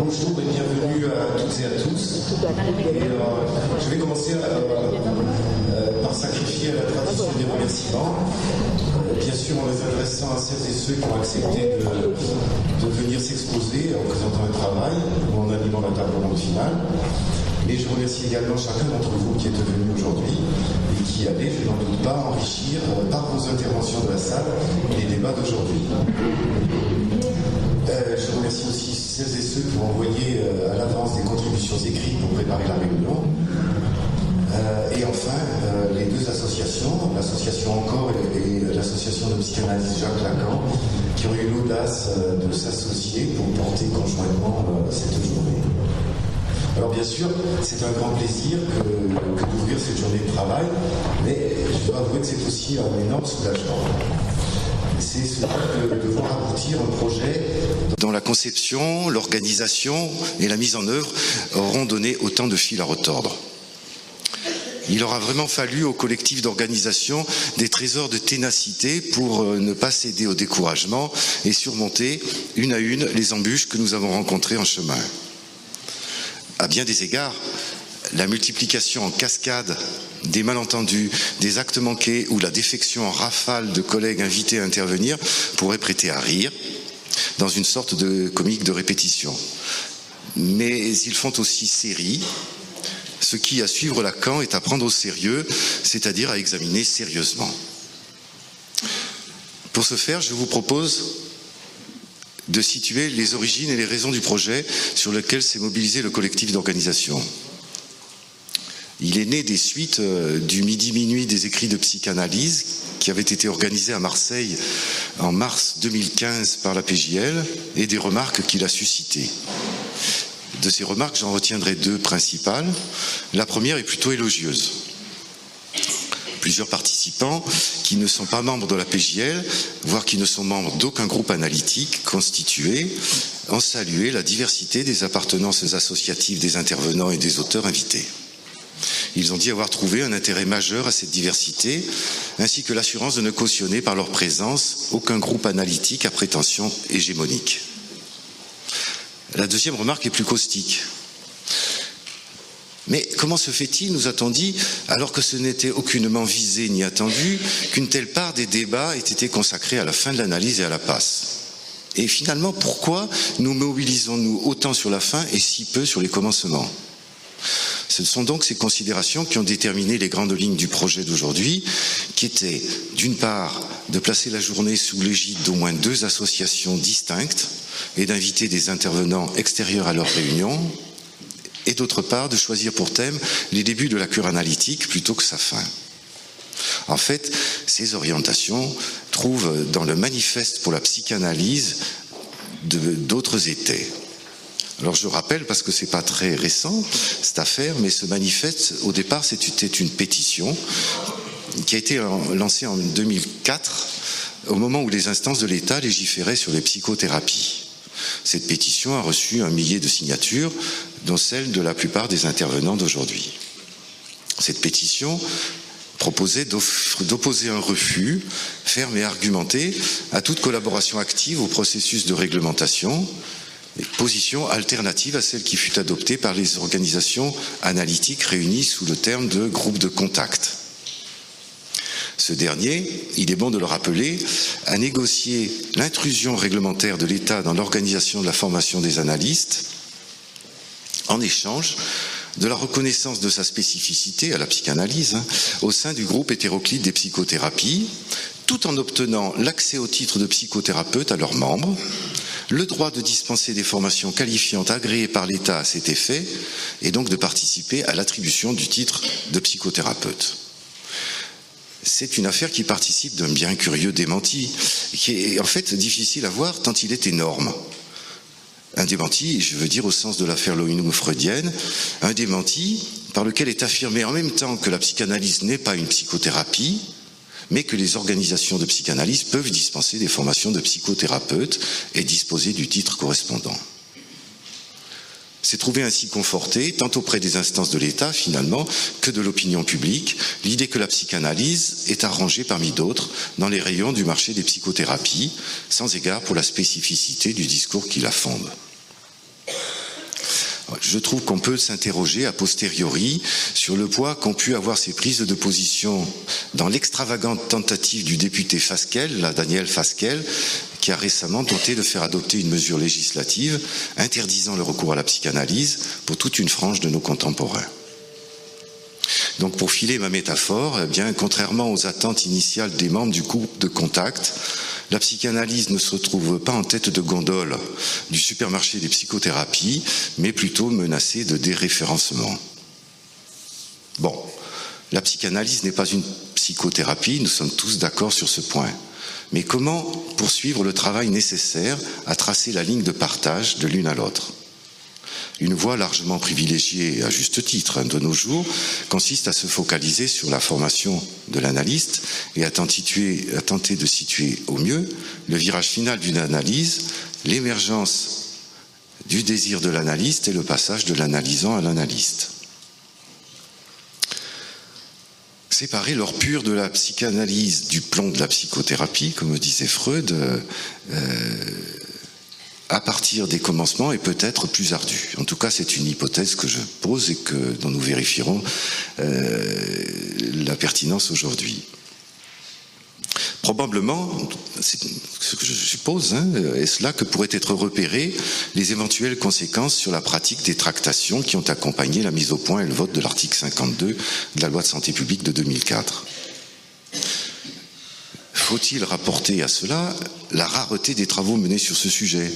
Bonjour et bienvenue à toutes et à tous. Je vais commencer par sacrifier à la tradition des remerciements, bien sûr en les adressant à celles et ceux qui ont accepté de venir s'exposer en présentant un travail ou en animant la table ronde finale. Mais je remercie également chacun d'entre vous qui est venu aujourd'hui et qui allait, je n'en doute pas, enrichir par vos interventions de la salle les débats d'aujourd'hui. Je remercie aussi celles et ceux qui ont envoyé à l'avance des contributions écrites pour préparer la réunion. Et enfin, les deux associations, l'association Encore et l'association de psychanalyse Jacques Lacan, qui ont eu l'audace de s'associer pour porter conjointement cette journée. Alors bien sûr, c'est un grand plaisir que d'ouvrir cette journée de travail, mais je dois avouer que c'est aussi un énorme soulagement. C'est de voir aboutir un projet dont la conception, l'organisation et la mise en œuvre auront donné autant de fil à retordre. Il aura vraiment fallu au collectif d'organisation des trésors de ténacité pour ne pas céder au découragement et surmonter une à une les embûches que nous avons rencontrées en chemin. À bien des égards, la multiplication en cascade des malentendus, des actes manqués ou la défection en rafale de collègues invités à intervenir pourrait prêter à rire dans une sorte de comique de répétition. Mais ils font aussi série, ce qui, à suivre Lacan, est à prendre au sérieux, c'est-à-dire à examiner sérieusement. Pour ce faire, je vous propose de situer les origines et les raisons du projet sur lequel s'est mobilisé le collectif d'organisation. Il est né des suites du midi-minuit des écrits de psychanalyse qui avait été organisé à Marseille en mars 2015 par la PJL et des remarques qu'il a suscitées. De ces remarques, j'en retiendrai deux principales. La première est plutôt élogieuse. Plusieurs participants qui ne sont pas membres de la PJL, voire qui ne sont membres d'aucun groupe analytique constitué, ont salué la diversité des appartenances associatives des intervenants et des auteurs invités. Ils ont dit avoir trouvé un intérêt majeur à cette diversité, ainsi que l'assurance de ne cautionner par leur présence aucun groupe analytique à prétention hégémonique. La deuxième remarque est plus caustique. Mais comment se fait-il, nous a-t-on dit, alors que ce n'était aucunement visé ni attendu, qu'une telle part des débats ait été consacrée à la fin de l'analyse et à la passe? Et finalement, pourquoi nous mobilisons-nous autant sur la fin et si peu sur les commencements? Ce sont donc ces considérations qui ont déterminé les grandes lignes du projet d'aujourd'hui, qui étaient, d'une part, de placer la journée sous l'égide d'au moins deux associations distinctes et d'inviter des intervenants extérieurs à leur réunion, et d'autre part, de choisir pour thème les débuts de la cure analytique plutôt que sa fin. En fait, ces orientations trouvent dans le manifeste pour la psychanalyse d'autres étés. Alors je rappelle, parce que c'est pas très récent cette affaire, mais ce manifeste, au départ, c'était une pétition qui a été lancée en 2004, au moment où les instances de l'État légiféraient sur les psychothérapies. Cette pétition a reçu 1 millier de signatures, dont celle de la plupart des intervenants d'aujourd'hui. Cette pétition proposait d'opposer un refus ferme et argumenté à toute collaboration active au processus de réglementation, position alternative à celle qui fut adoptée par les organisations analytiques réunies sous le terme de groupe de contact. Ce dernier, il est bon de le rappeler, a négocié l'intrusion réglementaire de l'État dans l'organisation de la formation des analystes en échange de la reconnaissance de sa spécificité à la psychanalyse au sein du groupe hétéroclite des psychothérapies, tout en obtenant l'accès au titre de psychothérapeute à leurs membres, le droit de dispenser des formations qualifiantes agréées par l'État à cet effet et donc de participer à l'attribution du titre de psychothérapeute. C'est une affaire qui participe d'un bien curieux démenti, qui est en fait difficile à voir tant il est énorme. Un démenti, je veux dire au sens de l'affaire Loinou-freudienne, un démenti par lequel est affirmé en même temps que la psychanalyse n'est pas une psychothérapie, mais que les organisations de psychanalyse peuvent dispenser des formations de psychothérapeutes et disposer du titre correspondant. C'est trouvé ainsi conforté, tant auprès des instances de l'État, finalement, que de l'opinion publique, l'idée que la psychanalyse est arrangée parmi d'autres dans les rayons du marché des psychothérapies, sans égard pour la spécificité du discours qui la fonde. je trouve qu'on peut s'interroger a posteriori sur le poids qu'ont pu avoir ces prises de position dans l'extravagante tentative du député Fasquelle, Daniel Fasquelle, qui a récemment tenté de faire adopter une mesure législative interdisant le recours à la psychanalyse pour toute une frange de nos contemporains. Donc pour filer ma métaphore, eh bien, contrairement aux attentes initiales des membres du groupe de contact, la psychanalyse ne se retrouve pas en tête de gondole du supermarché des psychothérapies, mais plutôt menacée de déréférencement. Bon, la psychanalyse n'est pas une psychothérapie, nous sommes tous d'accord sur ce point. Mais comment poursuivre le travail nécessaire à tracer la ligne de partage de l'une à l'autre ? Une voie largement privilégiée, à juste titre, de nos jours, consiste à se focaliser sur la formation de l'analyste et à tenter de situer au mieux le virage final d'une analyse, l'émergence du désir de l'analyste et le passage de l'analysant à l'analyste. Séparer l'or pur de la psychanalyse du plomb de la psychothérapie, comme disait Freud, à partir des commencements est peut-être plus ardu. En tout cas, c'est une hypothèse que je pose et dont nous vérifierons la pertinence aujourd'hui. Probablement, c'est ce que je suppose, est-ce là que pourraient être repérées les éventuelles conséquences sur la pratique des tractations qui ont accompagné la mise au point et le vote de l'article 52 de la loi de santé publique de 2004. Faut-il rapporter à cela la rareté des travaux menés sur ce sujet ?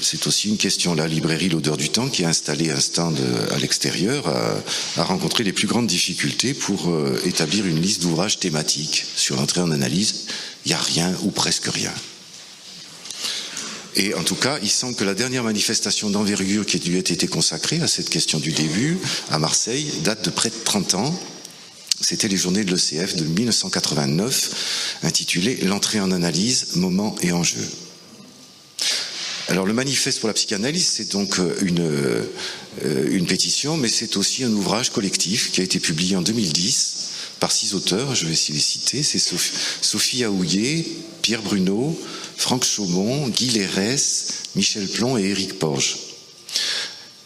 C'est aussi une question. La librairie L'Odeur du Temps, qui a installé un stand à l'extérieur, a rencontré les plus grandes difficultés pour établir une liste d'ouvrages thématiques. Sur l'entrée en analyse, il n'y a rien ou presque rien. Et en tout cas, il semble que la dernière manifestation d'envergure qui lui ait été consacrée à cette question du début, à Marseille, date de près de 30 ans. C'était les journées de l'ECF de 1989, intitulées « L'entrée en analyse, moments et enjeux ». Alors le manifeste pour la psychanalyse, c'est donc une pétition, mais c'est aussi un ouvrage collectif qui a été publié en 2010 par 6 auteurs, je vais essayer de les citer, c'est Sophie Aouillet, Pierre Bruno, Franck Chaumont, Guy Lérès, Michel Plon et Éric Porges.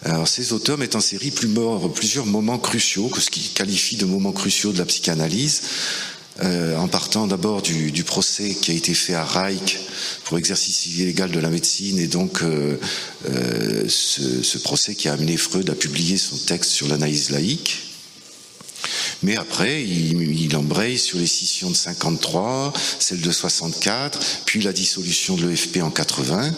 Alors, ces auteurs mettent en série plusieurs moments cruciaux, ce qu'ils qualifient de moments cruciaux de la psychanalyse, en partant d'abord du procès qui a été fait à Reich pour exercice illégal de la médecine, et donc ce procès qui a amené Freud à publier son texte sur l'analyse laïque. Mais après, il embraye sur les scissions de 53, celle de 64, puis la dissolution de l'EFP en 80,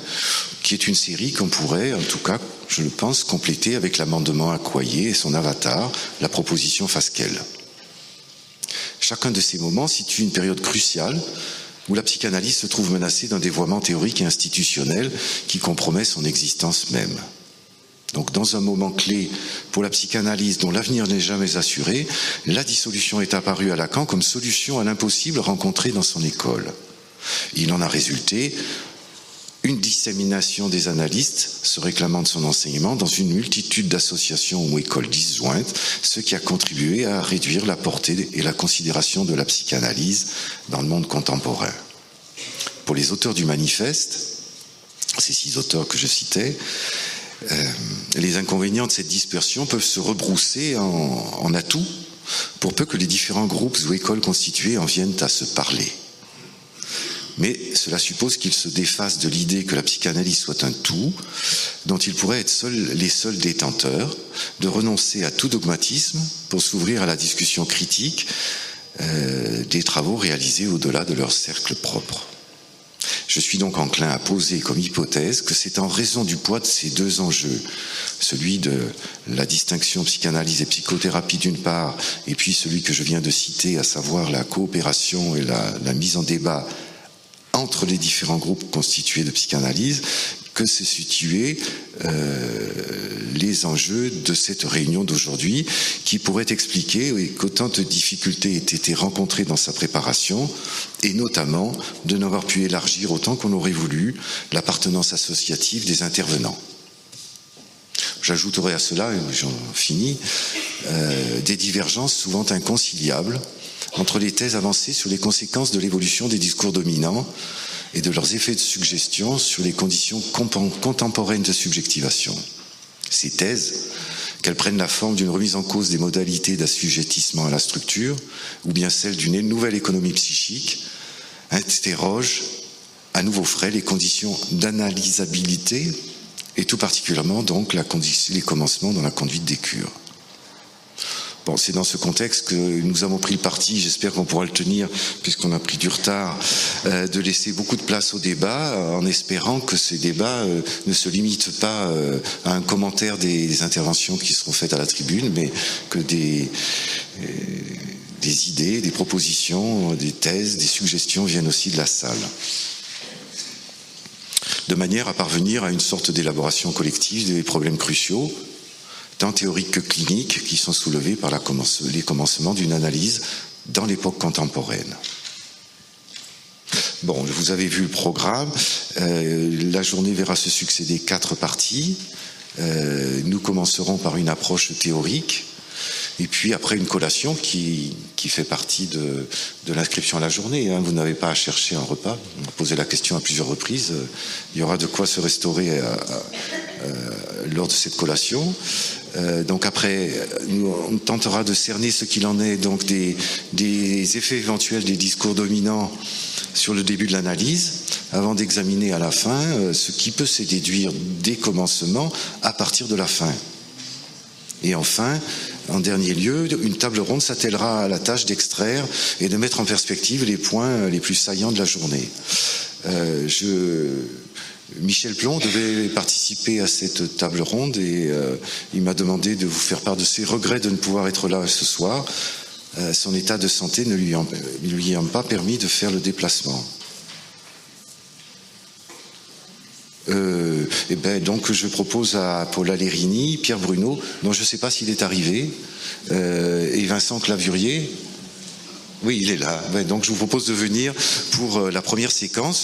qui est une série qu'on pourrait, en tout cas, je le pense, compléter avec l'amendement Accoyer et son avatar, la proposition Fasquelle. Chacun de ces moments situe une période cruciale où la psychanalyse se trouve menacée d'un dévoiement théorique et institutionnel qui compromet son existence même. Donc, dans un moment clé pour la psychanalyse dont l'avenir n'est jamais assuré, la dissolution est apparue à Lacan comme solution à l'impossible rencontré dans son école. Il en a résulté une dissémination des analystes se réclamant de son enseignement dans une multitude d'associations ou écoles disjointes, ce qui a contribué à réduire la portée et la considération de la psychanalyse dans le monde contemporain. Pour les auteurs du manifeste, ces 6 auteurs que je citais, les inconvénients de cette dispersion peuvent se rebrousser en atouts pour peu que les différents groupes ou écoles constituées en viennent à se parler. Mais cela suppose qu'ils se défassent de l'idée que la psychanalyse soit un tout, dont ils pourraient être les seuls détenteurs, de renoncer à tout dogmatisme pour s'ouvrir à la discussion critique des travaux réalisés au-delà de leur cercle propre. Je suis donc enclin à poser comme hypothèse que c'est en raison du poids de ces 2 enjeux, celui de la distinction psychanalyse et psychothérapie d'une part, et puis celui que je viens de citer, à savoir la coopération et la mise en débat entre les différents groupes constitués de psychanalyse, que se situaient les enjeux de cette réunion d'aujourd'hui, qui pourraient expliquer qu'autant de difficultés aient été rencontrées dans sa préparation, et notamment de n'avoir pu élargir autant qu'on aurait voulu l'appartenance associative des intervenants. J'ajouterai à cela, et j'en finis, des divergences souvent inconciliables entre les thèses avancées sur les conséquences de l'évolution des discours dominants et de leurs effets de suggestion sur les conditions contemporaines de subjectivation. ces thèses, qu'elles prennent la forme d'une remise en cause des modalités d'assujettissement à la structure, ou bien celle d'une nouvelle économie psychique, interrogent à nouveau frais les conditions d'analysabilité, et tout particulièrement donc les commencements dans la conduite des cures. Bon, c'est dans ce contexte que nous avons pris le parti, j'espère qu'on pourra le tenir, puisqu'on a pris du retard, de laisser beaucoup de place au débat, en espérant que ces débats ne se limitent pas à un commentaire des interventions qui seront faites à la tribune, mais que des idées, des propositions, des thèses, des suggestions viennent aussi de la salle. De manière à parvenir à une sorte d'élaboration collective des problèmes cruciaux, tant théoriques que cliniques, qui sont soulevés par les commencements d'une analyse dans l'époque contemporaine. Bon, vous avez vu le programme. La journée verra se succéder 4 parties. Nous commencerons par une approche théorique, et puis après une collation qui fait partie de l'inscription à la journée. Vous n'avez pas à chercher un repas. On a posé la question à plusieurs reprises. Il y aura de quoi se restaurer lors de cette collation. Donc après, on tentera de cerner ce qu'il en est donc des effets éventuels des discours dominants sur le début de l'analyse, avant d'examiner à la fin ce qui peut se déduire des commencements à partir de la fin. Et enfin, en dernier lieu, une table ronde s'attellera à la tâche d'extraire et de mettre en perspective les points les plus saillants de la journée. Michel Plon devait participer à cette table ronde et il m'a demandé de vous faire part de ses regrets de ne pouvoir être là ce soir. Son état de santé ne lui a pas permis de faire le déplacement. Donc je propose à Paul Alérini, Pierre Bruno, dont je ne sais pas s'il est arrivé, et Vincent Clavurier. Oui, il est là. Donc je vous propose de venir pour la première séquence.